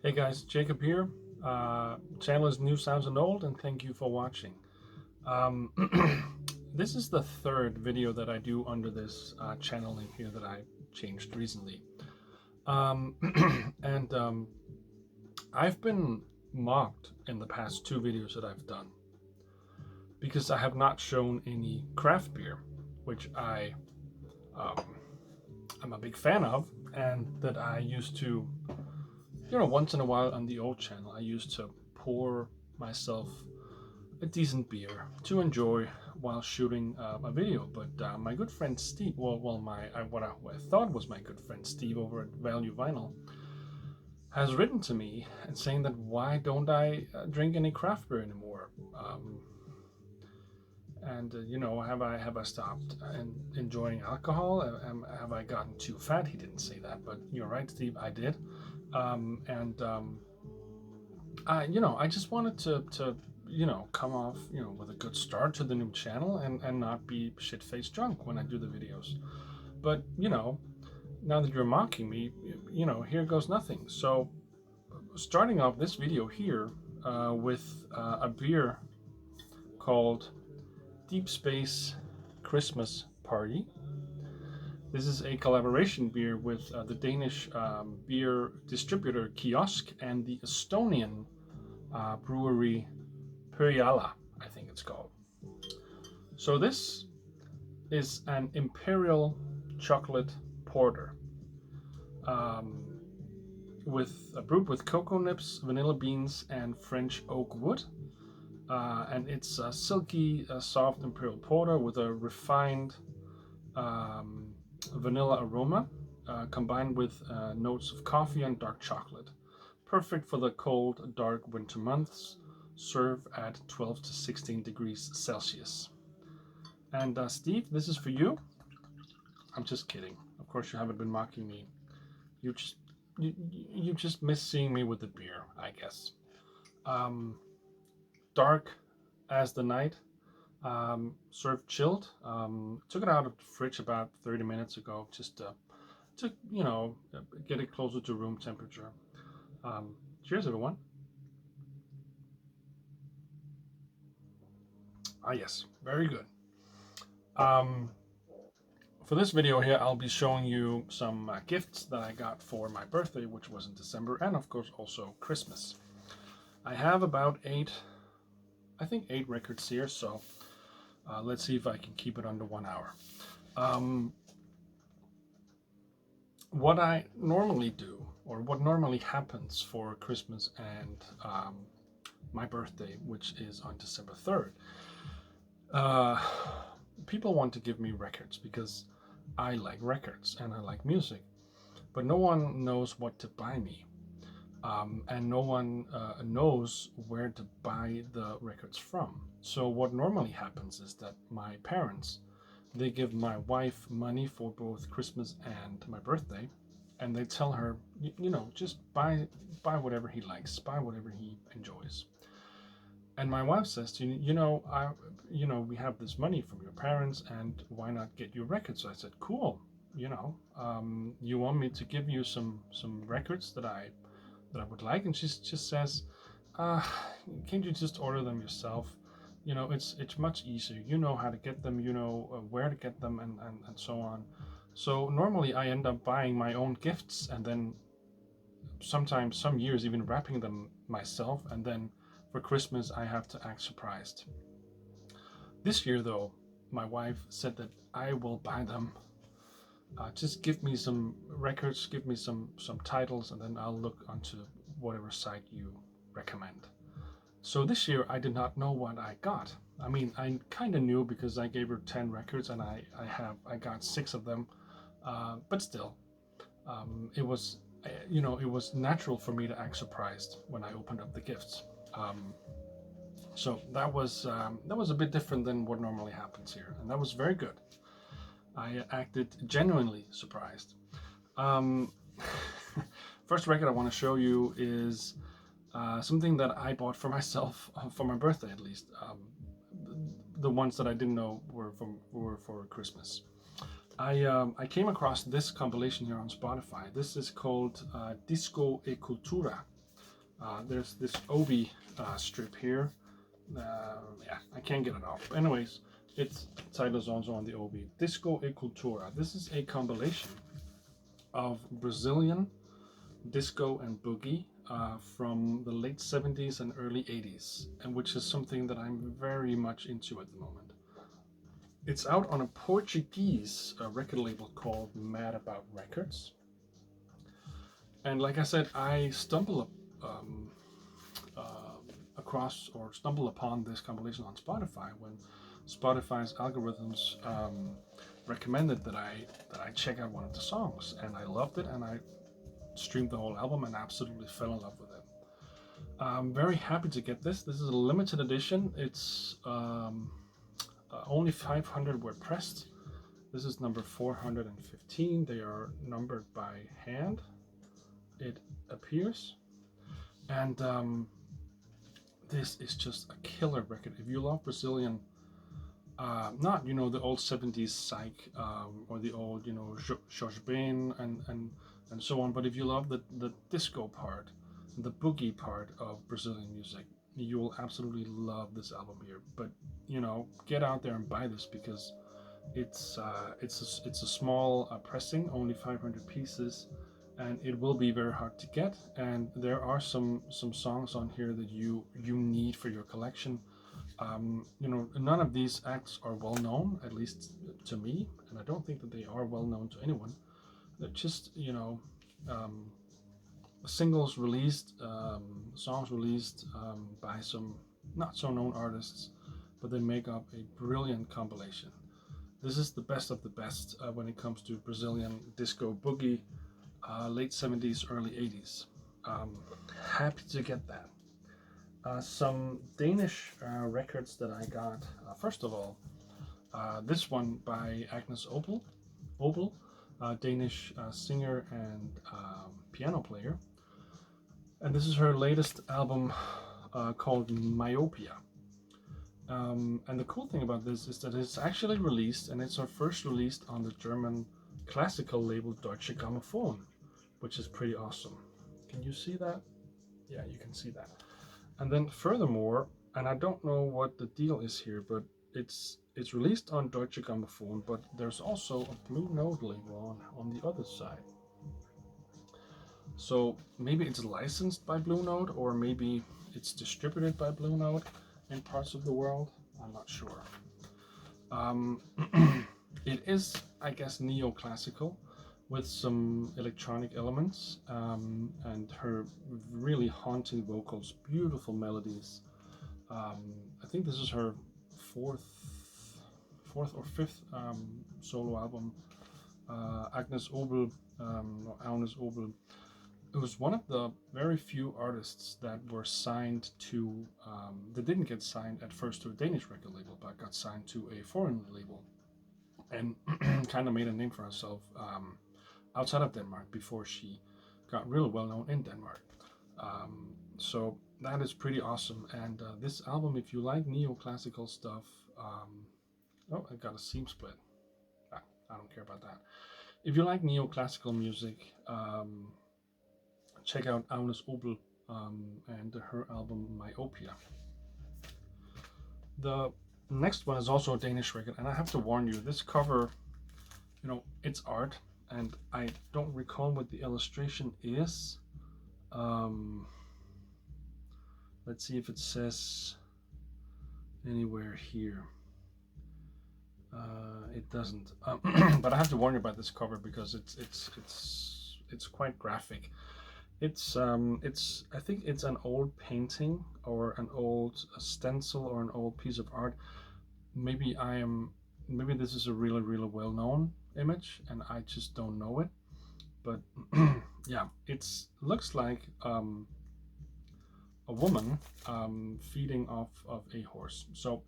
Hey guys, Jacob here. Channel is New Sounds and Old, and thank you for watching. Um, this is the third video that I do under this channel name here that I changed recently. Um, and I've been mocked in the past two videos that I've done because I have not shown any craft beer, which um, I'm a big fan of, and that I used to, once in a while on the old channel, I used to pour myself a decent beer to enjoy while shooting a video. But my good friend Steve, what I thought was my good friend Steve over at Value Vinyl, has written to me and saying that why don't I drink any craft beer anymore? Have I stopped enjoying alcohol? Have I gotten too fat? He didn't say that, but you're right, Steve. I did, and I just wanted to come off, with a good start to the new channel and not be shit faced drunk when I do the videos. But, now that you're mocking me, here goes nothing. So, starting off this video here with a beer called Deep Space Christmas Party. This is a collaboration beer with the Danish beer distributor Kiosk and the Estonian brewery Pyhäla, I think it's called. So this is an imperial chocolate porter um, with brewed with cocoa nibs, vanilla beans, and French oak wood. And it's a silky, soft imperial porter with a refined um, vanilla aroma, combined with notes of coffee and dark chocolate. Perfect for the cold, dark winter months. Serve at 12 to 16 degrees Celsius. And Steve, this is for you. I'm just kidding. Of course, you haven't been mocking me. You just you just miss seeing me with the beer, I guess. Um, Dark as the night. Served chilled. Took it out of the fridge about 30 minutes ago, just to get it closer to room temperature. Cheers, everyone. Ah, yes, very good. Um, for this video here, I'll be showing you some gifts that I got for my birthday, which was in December, and of course also Christmas. I have about eight records here, so let's see if I can keep it under 1 hour. What I normally do, or what normally happens for Christmas and my birthday, which is on December 3rd, uh, people want to give me records because I like records and I like music, but no one knows what to buy me. And no one knows where to buy the records from. So what normally happens is that my parents, they give my wife money for both Christmas and my birthday, and they tell her, just buy whatever he likes, buy whatever he enjoys. And my wife says to we have this money from your parents, and why not get you records? So I said, cool. You want me to give you some records that I would like, and she just says, uh, "Can't you just order them yourself? It's much easier. You know how to get them. You know where to get them, and so on." So normally I end up buying my own gifts, and then sometimes some years even wrapping them myself, and then for Christmas I have to act surprised. This year though, my wife said that I will buy them. Just give me some records, give me some titles, and then I'll look onto whatever site you recommend. So this year I did not know what I got. I mean, I kind of knew because I gave her 10 records and I got 6 of them, but still, it was it was natural for me to act surprised when I opened up the gifts. So that was a bit different than what normally happens here, and that was very good. I acted genuinely surprised. Um, First record I want to show you is something that I bought for myself for my birthday, at least. The ones that I didn't know were for Christmas. I came across this compilation here on Spotify. This is called Disco e Cultura, There's this Obi strip here. Yeah, I can't get it off. Anyways, its title is also on the Obi. Disco e Cultura. This is a compilation of Brazilian disco and boogie from the late 70s and early 80s, and which is something that I'm very much into at the moment. It's out on a Portuguese record label called Mad About Records. And like I said, I um, across or stumble upon this compilation on Spotify when Spotify's algorithms recommended that I check out one of the songs, and I loved it, and I streamed the whole album and absolutely fell in love with it. I'm very happy to get this. This is a limited edition. It's only 500 were pressed. This is number 415. They are numbered by hand, it appears. And this is just a killer record. If you love Brazilian, not the old 70s psych or the old Jorge Ben and so on, but if you love the disco part, the boogie part of Brazilian music, you will absolutely love this album here. But get out there and buy this because it's a small pressing, only 500 pieces, and it will be very hard to get. And there are some songs on here that you need for your collection. None of these acts are well known, at least to me, and I don't think that they are well known to anyone. They're just singles released, songs released by some not so known artists, but they make up a brilliant compilation. This is the best of the best when it comes to Brazilian disco boogie, late 70s, early 80s. Happy to get that. Some Danish records that I got. First of all, this one by Agnes Obel, Danish singer and piano player. And this is her latest album called Myopia. And the cool thing about this is that it's actually released, and it's her first released on the German classical label Deutsche Grammophon, which is pretty awesome. Can you see that? Yeah, you can see that. And then furthermore, and I don't know what the deal is here, but it's released on Deutsche Grammophon, but there's also a Blue Note label on the other side. So maybe it's licensed by Blue Note, or maybe it's distributed by Blue Note in parts of the world. I'm not sure. It is, I guess, neoclassical with some electronic elements, and her really haunting vocals, beautiful melodies. I think this is her fourth or fifth solo album. Agnes Obel, it was one of the very few artists that were signed to, that didn't get signed at first to a Danish record label, but got signed to a foreign label, and kind of made a name for herself outside of Denmark before she got really well known in Denmark. So that is pretty awesome. And this album, if you like neoclassical stuff, oh, I got a seam split. I don't care about that. If you like neoclassical music, check out Agnes Obel and her album Myopia. The next one is also a Danish record, and I have to warn you, this cover, it's art, and I don't recall what the illustration is. Let's see if it says anywhere here. It doesn't, but I have to warn you about this cover because it's quite graphic. It's I think it's an old painting or an old stencil or an old piece of art. Maybe this is a really well-known image and I just don't know it. But yeah, it looks like a woman feeding off of a horse. So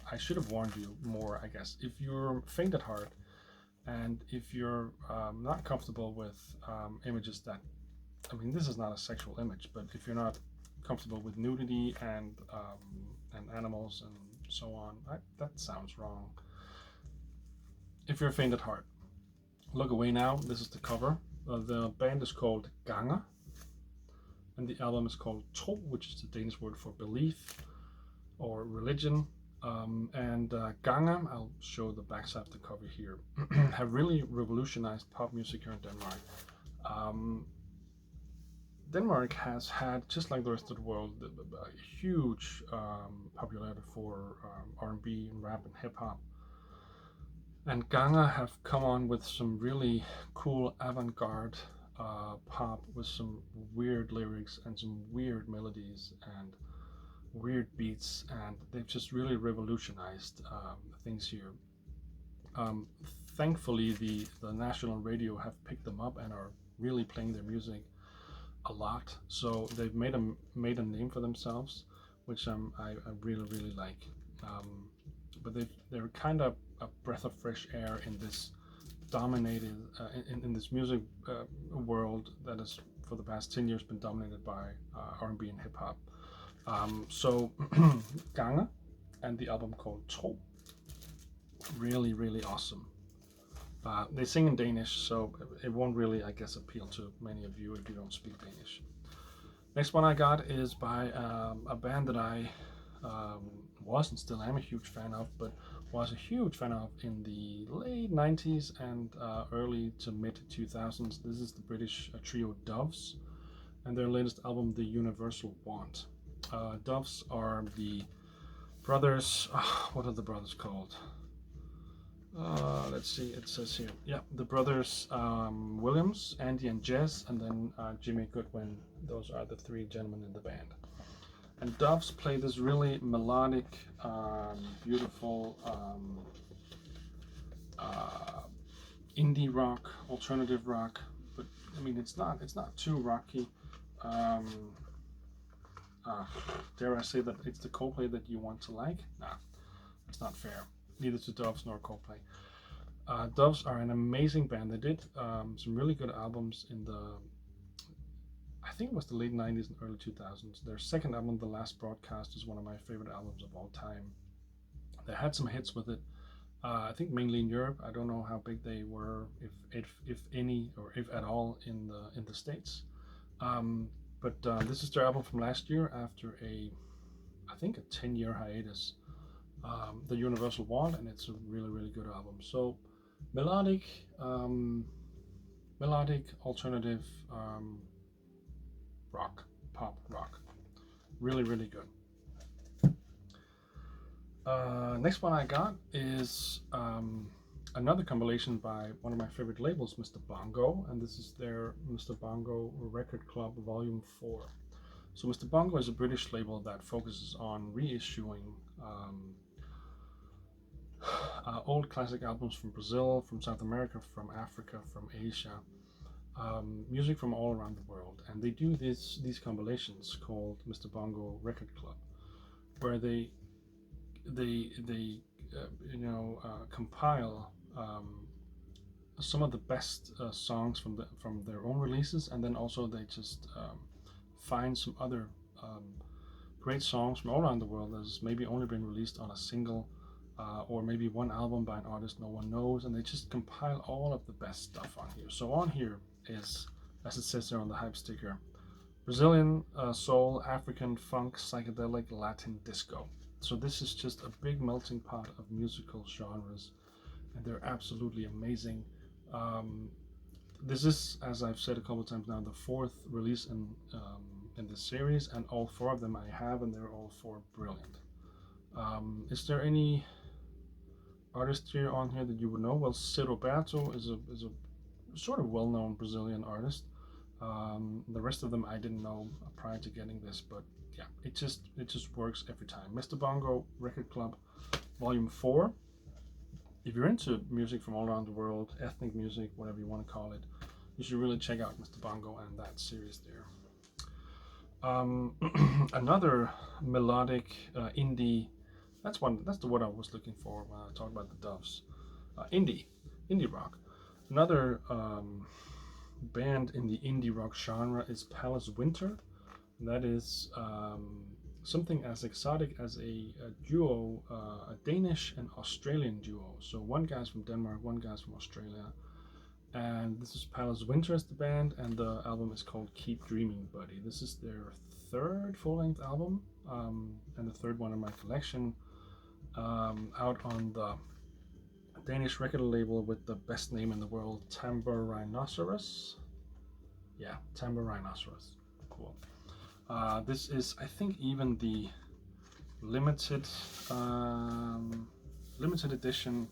I should have warned you more, I guess. If you're faint at heart and if you're not comfortable with images that, this is not a sexual image, but if you're not comfortable with nudity and animals and so on, that sounds wrong. If you're faint at heart, look away now. This is the cover. The band is called Ganga, and the album is called Tro, which is the Danish word for belief or religion. And Gangnam, I'll show the backside of the cover here, have really revolutionized pop music here in Denmark. Denmark has had, just like the rest of the world, a huge popularity for R&B and rap and hip hop. And Ganga have come on with some really cool avant-garde pop with some weird lyrics and some weird melodies and weird beats, and they've just really revolutionized things here. Thankfully, the national radio have picked them up and are really playing their music a lot. So they've made a name for themselves, which I really like. But they're kind of a breath of fresh air in this dominated in this music world that has for the past 10 years been dominated by R&B and hip hop. So Ganga and the album called Tro, really awesome. They sing in Danish, so it won't really, I guess, appeal to many of you if you don't speak Danish. Next one I got is by a band that I was and still am a huge fan of, but was a huge fan of in the late 90s and early to mid 2000s. This is the British trio Doves, and their latest album, The Universal Want. Doves are the brothers, what are the brothers called? Let's see, it says here, yeah, the brothers Williams, Andy and Jez, and then Jimmy Goodwin. Those are the three gentlemen in the band. And Doves play this really melodic, beautiful indie rock, alternative rock, but I mean it's not too rocky. Dare I say that it's the Coldplay that you want to like? Nah, it's not fair. Neither to Doves nor Coldplay. Doves are an amazing band. They did some really good albums in the, I think it was the late 90s and early 2000s. Their second album, The Last Broadcast, is one of my favorite albums of all time. They had some hits with it, I think mainly in Europe. I don't know how big they were, if any, or if at all, in the States. But this is their album from last year after I think a 10-year hiatus. The Universal Want, and it's a really good album. So melodic alternative rock, pop rock, really good. Next one I got is another compilation by one of my favorite labels, Mr. Bongo, and this is their Mr. Bongo Record Club Volume 4. So Mr. Bongo is a British label that focuses on reissuing old classic albums from Brazil, from South America, from Africa, from Asia, music from all around the world. And they do these compilations called Mr. Bongo Record Club, where they compile some of the best songs from their own releases, and then also they just find some other great songs from all around the world that has maybe only been released on a single or maybe one album by an artist no one knows, and they just compile all of the best stuff on here. So on here is, as it says there on the hype sticker, Brazilian, soul, African, funk, psychedelic, Latin, disco. So this is just a big melting pot of musical genres, and they're absolutely amazing. This is, as I've said a couple times now, the fourth release in this series, and all four of them I have, and they're all four brilliant. Is there any artist here on here that you would know? Well, Cid Roberto is a sort of well-known Brazilian artist. The rest of them I didn't know prior to getting this, but yeah, it just works every time. Mr. Bongo Record Club Volume 4. If you're into music from all around the world, ethnic music, whatever you want to call it, you should really check out Mr. Bongo and that series there. Another melodic indie. That's the word I was looking for when I talked about the Doves. Indie rock. Another band in the indie rock genre is Palace Winter. That is something as exotic as a duo, a Danish and Australian duo. So one guy's from Denmark, one guy's from Australia, and this is Palace Winter as the band, and the album is called Keep Dreaming Buddy. This is their third full-length album, and the third one in my collection, out on the Danish record label with the best name in the world, Timbre Rhinoceros. Yeah, Timbre Rhinoceros. Cool. This is, I think, even the limited limited edition,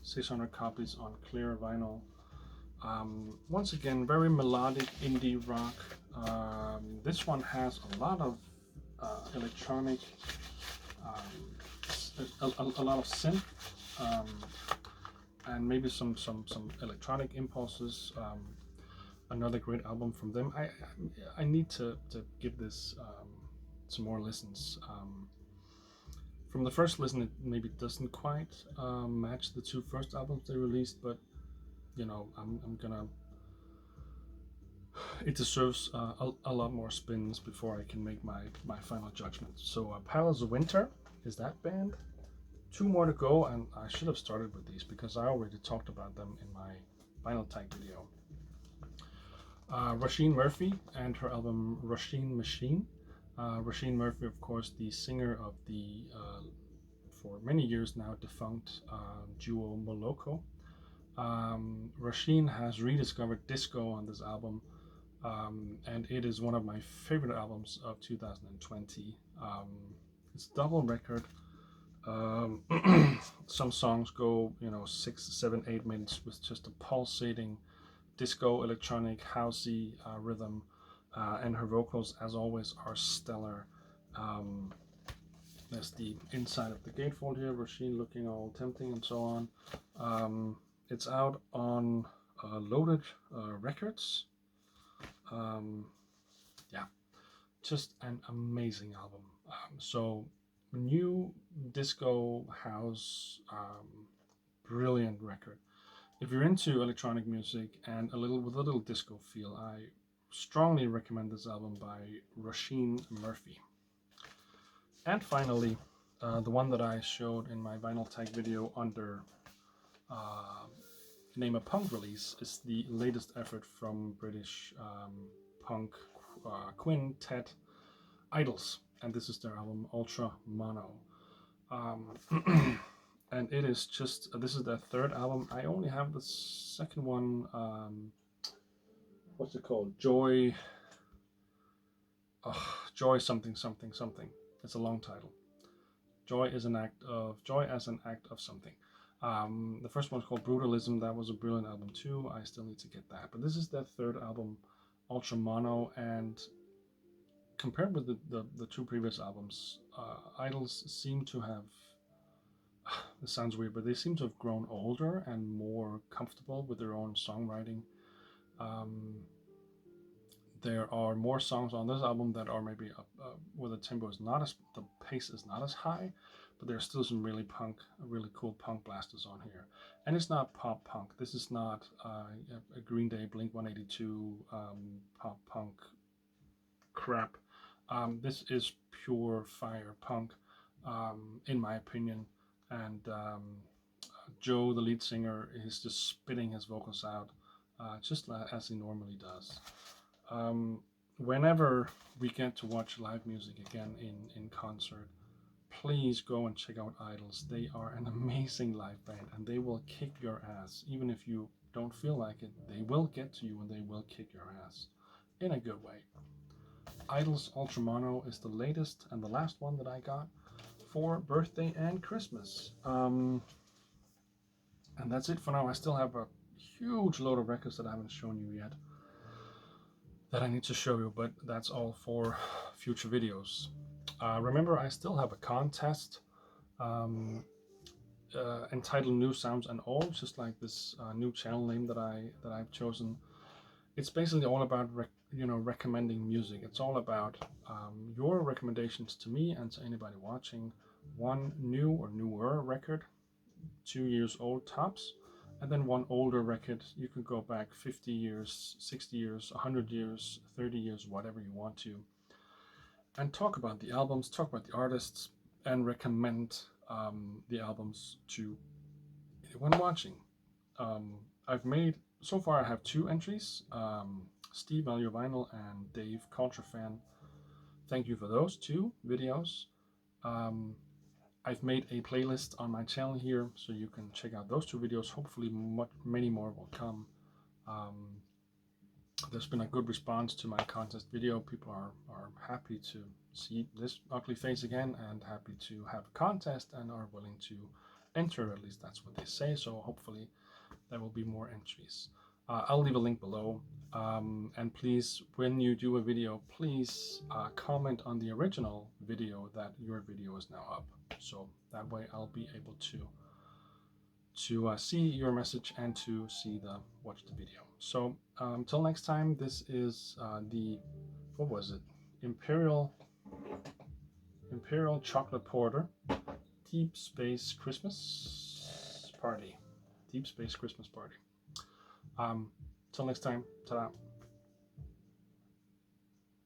600 copies on clear vinyl. Once again, very melodic indie rock. This one has a lot of electronic, a lot of synth, and maybe some electronic impulses. Another great album from them. I need to give this some more listens. From the first listen, it maybe doesn't quite match the two first albums they released, but you know, I'm gonna. It deserves a lot more spins before I can make my final judgment. So Palace of Winter is that band. Two more to go, and I should have started with these because I already talked about them in my Vinyl Tag video. Roisin Murphy and her album Roisin Machine. Roisin Murphy, of course, the singer of the for many years now defunct duo Moloko. Roisin has rediscovered disco on this album, and it is one of my favorite albums of 2020. It's a double record. Some songs go, 6, 7, 8 minutes with just a pulsating disco, electronic, housey rhythm, and her vocals, as always, are stellar. There's the inside of the gatefold here, Roisin looking all tempting and so on. It's out on Loaded Records. Yeah, just an amazing album. So new disco house, brilliant record. If you're into electronic music and with a little disco feel, I strongly recommend this album by Roisin Murphy. And finally, the one that I showed in my Vinyl Tag video under Name a Punk release is the latest effort from British punk quintet Idols, and this is their album Ultra Mono. And it is just, this is their third album. I only have the second one, what's it called? Joy something something something. It's a long title. Joy as an act of something. The first one is called Brutalism. That was a brilliant album too. I still need to get that. But this is their third album, Ultra Mono, and compared with the two previous albums, Idols seem to have, this sounds weird, but they seem to have grown older and more comfortable with their own songwriting. There are more songs on this album that are maybe where the tempo is not as, the pace is not as high, but there's still some really cool punk blasters on here. And it's not pop punk. This is not a Green Day, Blink-182 pop punk crap. This is pure fire punk, in my opinion. And Joe, the lead singer, is just spitting his vocals out, just as he normally does. Whenever we get to watch live music again in concert, please go and check out Idols. They are an amazing live band, and they will kick your ass. Even if you don't feel like it, they will get to you and they will kick your ass in a good way. Idols Ultra Mono is the latest and the last one that I got for birthday and Christmas. And that's it for now. I still have a huge load of records that I haven't shown you yet that I need to show you, but that's all for future videos. Remember, I still have a contest entitled New Sounds and Old, just like this new channel name that I've chosen. It's basically all about recommending music. It's all about your recommendations to me and to anybody watching. One new or newer record, 2 years old tops, and then one older record. You can go back 50 years, 60 years, 100 years, 30 years, whatever you want to, and talk about the albums, talk about the artists, and recommend the albums to anyone watching. I've made so far I have 2 entries, Steve Value Vinyl and Dave Culture Fan. Thank you for those 2 videos. I've made a playlist on my channel here, so you can check out those 2 videos. Hopefully many more will come. There's been a good response to my contest video. People are happy to see this ugly face again and happy to have a contest and are willing to enter, at least that's what they say. So hopefully there will be more entries. I'll leave a link below. And please, when you do a video, please comment on the original video that your video is now up. So that way I'll be able to see your message and to watch the video. So till next time, this is what was it? Imperial Chocolate Porter, Deep Space Christmas Party. Deep Space Christmas Party. Till next time, ta-da.